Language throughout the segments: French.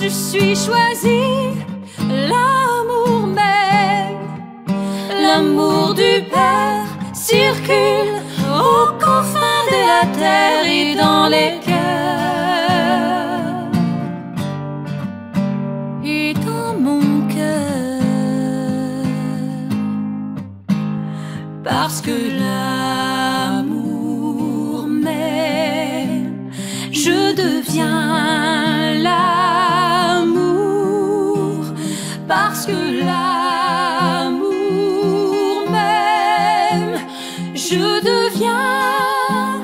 je suis choisie, l'amour même, l'amour du Père circule aux confins de la terre et dans les cœurs et dans mon cœur, parce que l'amour m'aime, je deviens l'amour, parce que l'amour m'aime, je deviens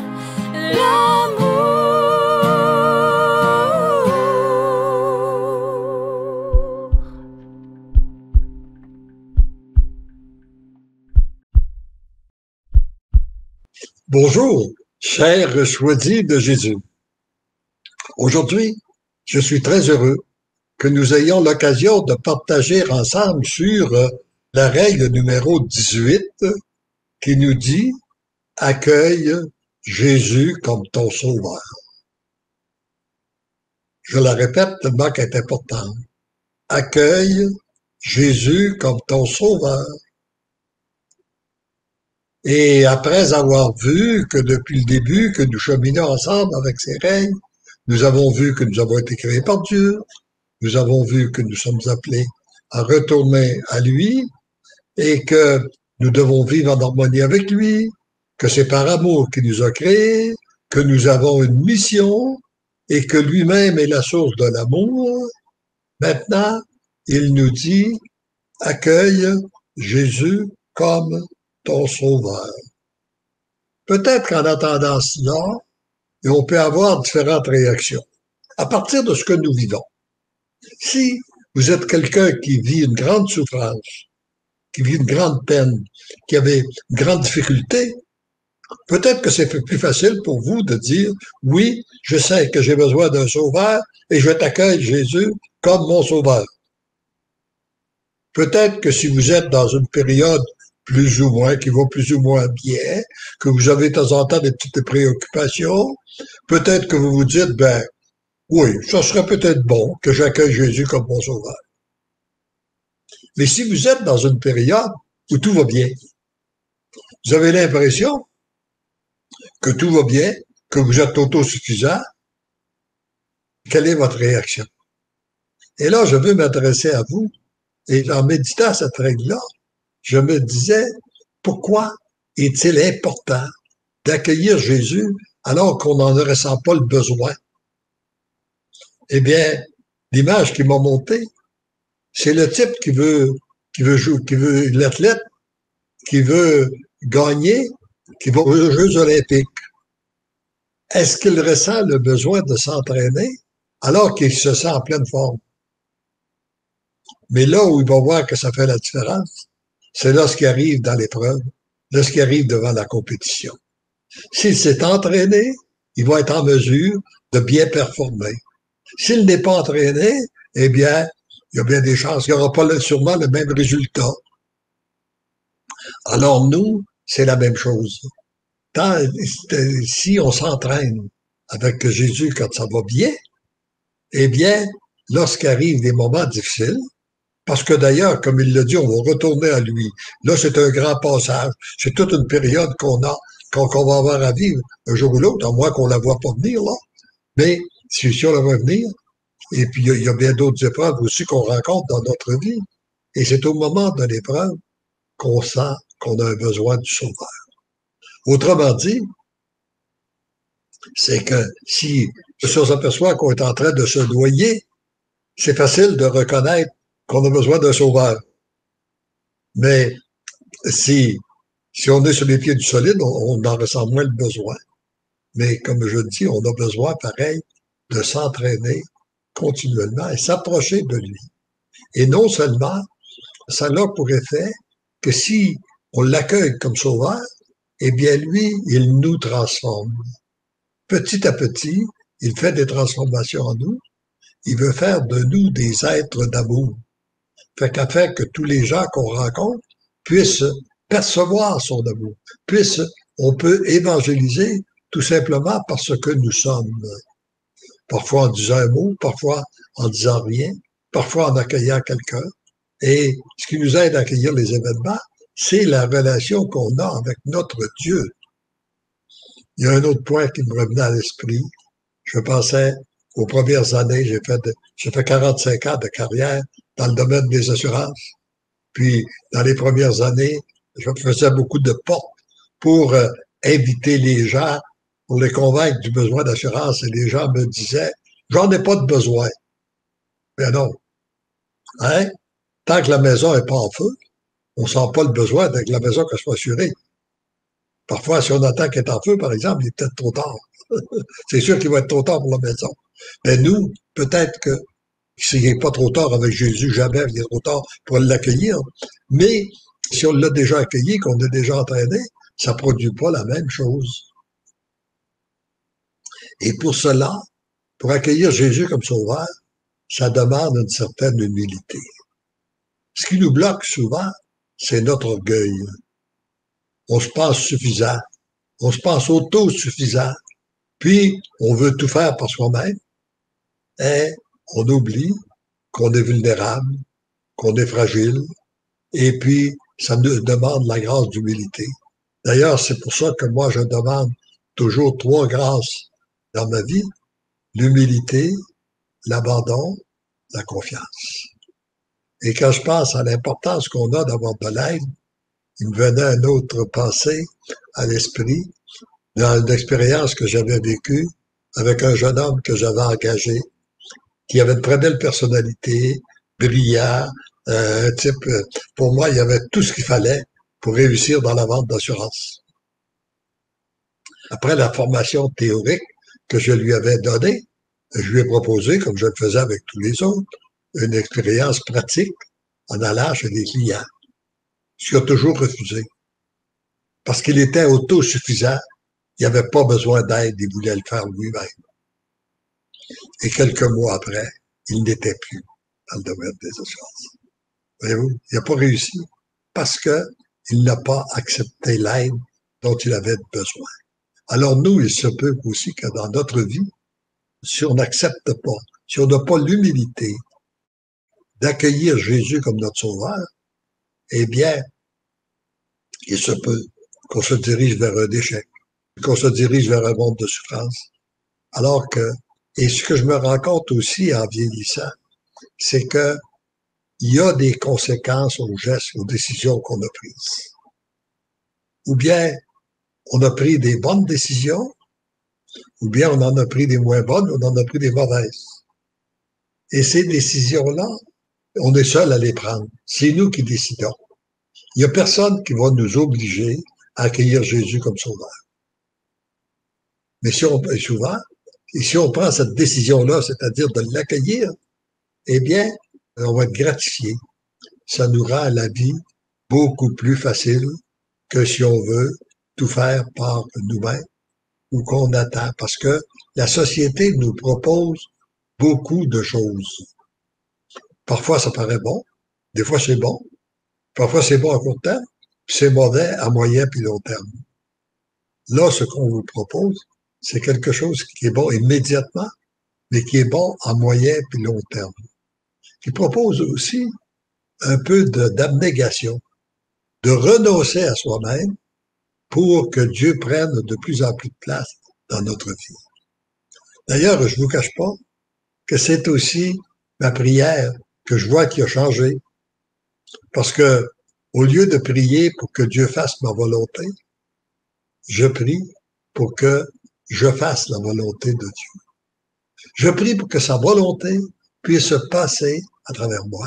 l'amour. Bonjour, chers choisis de Jésus. Aujourd'hui, je suis très heureux que nous ayons l'occasion de partager ensemble sur la règle numéro 18 qui nous dit « Accueille Jésus comme ton sauveur ». Je la répète tellement qu'elle est importante. Accueille Jésus comme ton sauveur. Et après avoir vu que depuis le début que nous cheminons ensemble avec ces règles, nous avons vu que nous avons été créés par Dieu, nous avons vu que nous sommes appelés à retourner à lui et que nous devons vivre en harmonie avec lui, que c'est par amour qu'il nous a créés, que nous avons une mission et que lui-même est la source de l'amour. Maintenant, il nous dit « Accueille Jésus comme ton sauveur ». Peut-être qu'en attendant cela, on peut avoir différentes réactions à partir de ce que nous vivons. Si vous êtes quelqu'un qui vit une grande souffrance, qui vit une grande peine, qui avait une grande difficulté, peut-être que c'est plus facile pour vous de dire « Oui, je sais que j'ai besoin d'un sauveur et je t'accueille, Jésus, comme mon sauveur ». Peut-être que si vous êtes dans une période plus ou moins, qui va plus ou moins bien, que vous avez de temps en temps des petites préoccupations, peut-être que vous vous dites, ben, oui, ça serait peut-être bon que j'accueille Jésus comme mon sauveur. Mais si vous êtes dans une période où tout va bien, vous avez l'impression que tout va bien, que vous êtes autosuffisant, quelle est votre réaction? Et là, je veux m'adresser à vous, et en méditant à cette règle-là, je me disais, pourquoi est-il important d'accueillir Jésus alors qu'on n'en ressent pas le besoin? Eh bien, l'image qui m'a montée, c'est le type qui veut jouer, qui veut l'athlète, qui veut gagner, qui va aux Jeux olympiques. Est-ce qu'il ressent le besoin de s'entraîner alors qu'il se sent en pleine forme? Mais là où il va voir que ça fait la différence, c'est lorsqu'il arrive dans l'épreuve, lorsqu'il arrive devant la compétition. S'il s'est entraîné, il va être en mesure de bien performer. S'il n'est pas entraîné, eh bien, il y a bien des chances qu'il n'y aura pas sûrement le même résultat. Alors nous, c'est la même chose. Si on s'entraîne avec Jésus quand ça va bien, eh bien, lorsqu'arrivent des moments difficiles, parce que d'ailleurs, comme il l'a dit, on va retourner à lui. Là, c'est un grand passage. C'est toute une période qu'on va avoir à vivre un jour ou l'autre, à moins qu'on la voit pas venir, là. Mais si on la voit venir, et puis il y a bien d'autres épreuves aussi qu'on rencontre dans notre vie. Et c'est au moment de l'épreuve qu'on sent qu'on a un besoin du sauveur. Autrement dit, c'est que si on s'aperçoit qu'on est en train de se noyer, c'est facile de reconnaître qu'on a besoin d'un sauveur. Mais si on est sur les pieds du solide, on en ressent moins le besoin. Mais comme je dis, on a besoin, pareil, de s'entraîner continuellement et s'approcher de lui. Et non seulement, ça a pour effet que si on l'accueille comme sauveur, eh bien lui, il nous transforme. Petit à petit, il fait des transformations en nous. Il veut faire de nous des êtres d'amour. Fait qu'afin que tous les gens qu'on rencontre puissent percevoir son amour, on peut évangéliser tout simplement parce que nous sommes. parfois en disant un mot, parfois en disant rien, parfois en accueillant quelqu'un. Et ce qui nous aide à accueillir les événements, c'est la relation qu'on a avec notre Dieu. Il y a un autre point qui me revenait à l'esprit. Je pensais aux premières années, j'ai fait 45 ans de carrière dans le domaine des assurances. Puis, dans les premières années, je faisais beaucoup de portes pour inviter les gens, pour les convaincre du besoin d'assurance. Et les gens me disaient, j'en ai pas de besoin. Mais non. Hein? Tant que la maison est pas en feu, on sent pas le besoin de que la maison qu'elle soit assurée. Parfois, si on attend qu'elle est en feu, par exemple, il est peut-être trop tard. C'est sûr qu'il va être trop tard pour la maison. Mais nous, peut-être que s'il n'est pas trop tard avec Jésus, jamais il est trop tard pour l'accueillir. Mais si on l'a déjà accueilli, qu'on l'a déjà entraîné, ça ne produit pas la même chose. Et pour cela, pour accueillir Jésus comme sauveur, ça demande une certaine humilité. Ce qui nous bloque souvent, c'est notre orgueil. On se pense suffisant, on se pense autosuffisant, puis on veut tout faire par soi-même, et on oublie qu'on est vulnérable, qu'on est fragile, et puis ça nous demande la grâce d'humilité. D'ailleurs, c'est pour ça que moi, je demande toujours 3 grâces dans ma vie, l'humilité, l'abandon, la confiance. Et quand je pense à l'importance qu'on a d'avoir de l'aide, il me venait une autre pensée à l'esprit dans une expérience que j'avais vécue avec un jeune homme que j'avais engagé, qui avait une très belle personnalité, brillant, un type, pour moi, il y avait tout ce qu'il fallait pour réussir dans la vente d'assurance. Après la formation théorique que je lui avais donnée, je lui ai proposé, comme je le faisais avec tous les autres, une expérience pratique en allant chez des clients. Ce qu'il a toujours refusé. Parce qu'il était autosuffisant, il n'avait pas besoin d'aide, il voulait le faire lui-même. Et quelques mois après, il n'était plus dans le domaine des assurances. Voyez-vous, il n'a pas réussi parce qu'il n'a pas accepté l'aide dont il avait besoin. Alors nous, il se peut aussi que dans notre vie, si on n'accepte pas, si on n'a pas l'humilité d'accueillir Jésus comme notre sauveur, eh bien, il se peut qu'on se dirige vers un échec, qu'on se dirige vers un monde de souffrance. Alors que, et ce que je me rends compte aussi en vieillissant, c'est que il y a des conséquences aux gestes, aux décisions qu'on a prises. Ou bien, on a pris des bonnes décisions, ou bien on en a pris des moins bonnes, ou on en a pris des mauvaises. Et ces décisions-là, on est seul à les prendre. C'est nous qui décidons. Il n'y a personne qui va nous obliger à accueillir Jésus comme sauveur. Mais si on, souvent, et si on prend cette décision-là, c'est-à-dire de l'accueillir, eh bien, on va être gratifié. Ça nous rend la vie beaucoup plus facile que si on veut tout faire par nous-mêmes ou qu'on attend. Parce que la société nous propose beaucoup de choses. Parfois, ça paraît bon. Des fois, c'est bon. Parfois, c'est bon à court terme. Puis c'est mauvais à moyen puis long terme. Là, ce qu'on vous propose, c'est quelque chose qui est bon immédiatement, mais qui est bon à moyen puis long terme. Qui propose aussi un peu d'abnégation, de renoncer à soi-même pour que Dieu prenne de plus en plus de place dans notre vie. D'ailleurs, je ne vous cache pas que c'est aussi ma prière que je vois qui a changé. Parce que, au lieu de prier pour que Dieu fasse ma volonté, je prie pour que je fasse la volonté de Dieu. Je prie pour que sa volonté puisse se passer à travers moi,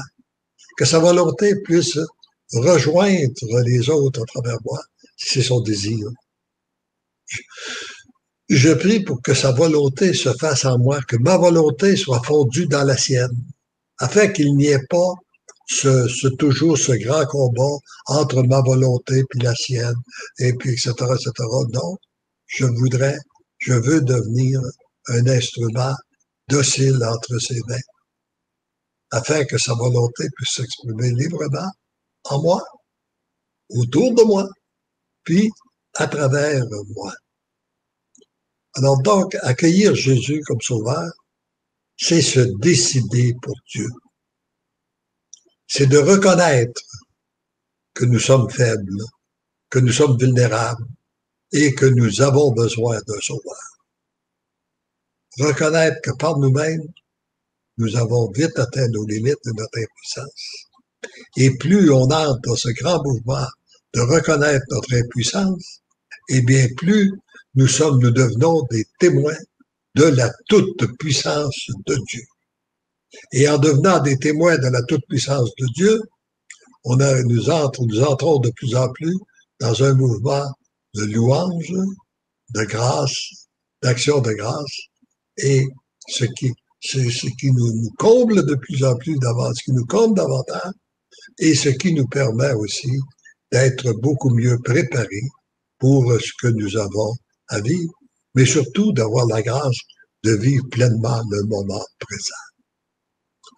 que sa volonté puisse rejoindre les autres à travers moi, si c'est son désir. Je prie pour que sa volonté se fasse en moi, que ma volonté soit fondue dans la sienne, afin qu'il n'y ait pas toujours ce grand combat entre ma volonté puis la sienne, et puis etc., etc. Non, je veux devenir un instrument docile entre ses mains, afin que sa volonté puisse s'exprimer librement en moi, autour de moi, puis à travers moi. Alors donc, accueillir Jésus comme sauveur, c'est se décider pour Dieu. C'est de reconnaître que nous sommes faibles, que nous sommes vulnérables et que nous avons besoin d'un sauveur. Reconnaître que par nous-mêmes, nous avons vite atteint nos limites de notre impuissance. Et plus on entre dans ce grand mouvement de reconnaître notre impuissance, eh bien plus nous devenons des témoins de la toute-puissance de Dieu. Et en devenant des témoins de la toute-puissance de Dieu, nous entrons de plus en plus dans un mouvement de louange, de grâce, d'action de grâce, et ce qui nous comble de plus en plus davantage, ce qui nous comble davantage, et ce qui nous permet aussi d'être beaucoup mieux préparés pour ce que nous avons à vivre, mais surtout d'avoir la grâce de vivre pleinement le moment présent.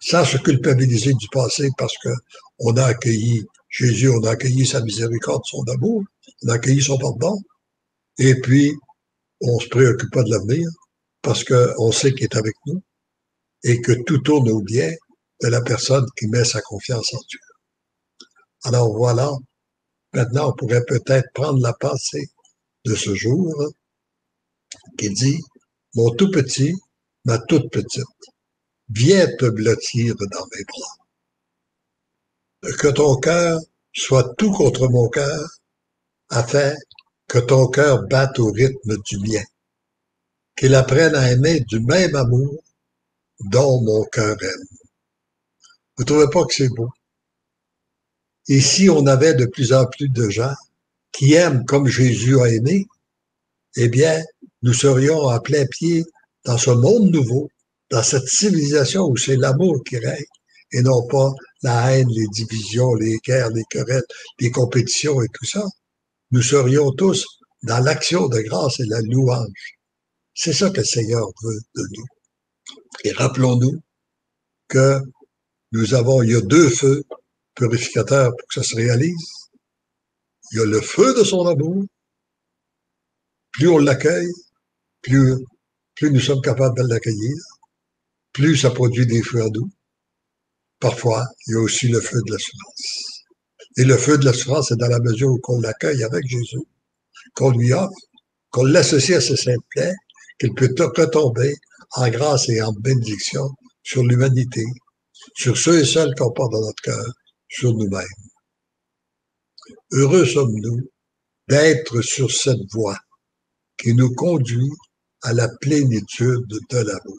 Sans se culpabiliser du passé parce que on a accueilli Jésus, on a accueilli sa miséricorde, son amour, on a accueilli son pardon, et puis on se préoccupe pas de l'avenir parce qu'on sait qu'il est avec nous et que tout tourne au bien de la personne qui met sa confiance en Dieu. Alors voilà, maintenant on pourrait peut-être prendre la pensée de ce jour qui dit « Mon tout petit, ma toute petite, viens te blottir dans mes bras. Que ton cœur soit tout contre mon cœur, afin que ton cœur batte au rythme du mien, qu'il apprenne à aimer du même amour dont mon cœur aime. » Vous trouvez pas que c'est beau? Et si on avait de plus en plus de gens qui aiment comme Jésus a aimé, eh bien, nous serions à plein pied dans ce monde nouveau, dans cette civilisation où c'est l'amour qui règne et non pas la haine, les divisions, les guerres, les querelles, les compétitions et tout ça. Nous serions tous dans l'action de grâce et la louange. C'est ça que le Seigneur veut de nous. Et rappelons-nous que il y a deux feux purificateurs pour que ça se réalise. Il y a le feu de son amour. Plus on l'accueille, plus nous sommes capables de l'accueillir, plus ça produit des fruits en nous. Parfois, il y a aussi le feu de la souffrance. Et le feu de la souffrance, c'est dans la mesure où on l'accueille avec Jésus, qu'on lui offre, qu'on l'associe à ses saintes plaies, qu'il peut retomber en grâce et en bénédiction sur l'humanité, sur ceux et celles qu'on porte dans notre cœur, sur nous-mêmes. Heureux sommes-nous d'être sur cette voie qui nous conduit à la plénitude de l'amour.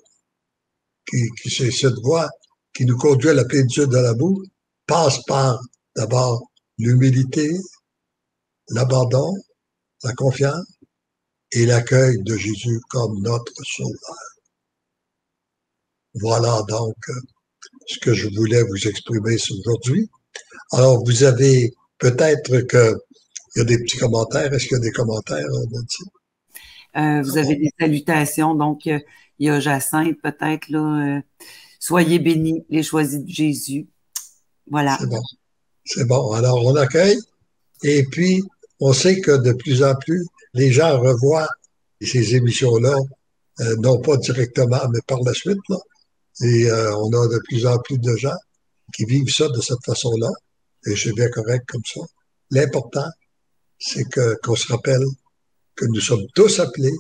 C'est cette voie qui nous conduit à la plénitude de l'amour passe par d'abord l'humilité, l'abandon, la confiance et l'accueil de Jésus comme notre Sauveur. Voilà donc ce que je voulais vous exprimer aujourd'hui. Alors, vous avez peut-être qu'il y a des petits commentaires. Est-ce qu'il y a des commentaires, Nancy? Vous avez des salutations. Donc, il y a Jacinthe, peut-être, là. Soyez bénis, les choisis de Jésus. Voilà. C'est bon. C'est bon. Alors, on accueille. Et puis, on sait que de plus en plus, les gens revoient ces émissions-là, non pas directement, mais par la suite, là. Et on a de plus en plus de gens qui vivent ça de cette façon-là. Et c'est bien correct comme ça. L'important, c'est qu'on se rappelle que nous sommes tous appelés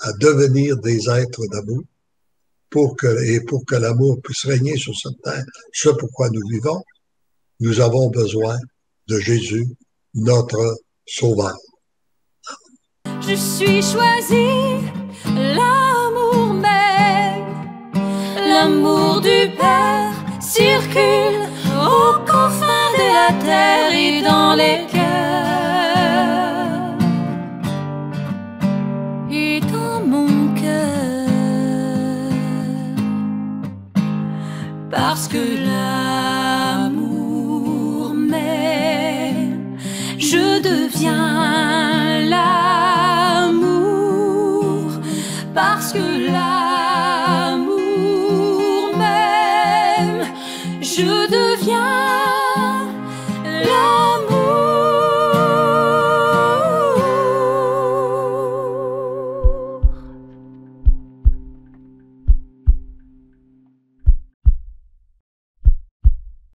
à devenir des êtres d'amour pour que l'amour puisse régner sur cette terre, ce pourquoi nous vivons. Nous avons besoin de Jésus, notre Sauveur. Je suis choisi, l'amour même, l'amour du Père circule aux confins de la terre et dans les cœurs. Et dans mon cœur, parce que l'amour m'aime, je deviens l'amour, parce que l'amour m'aime, je deviens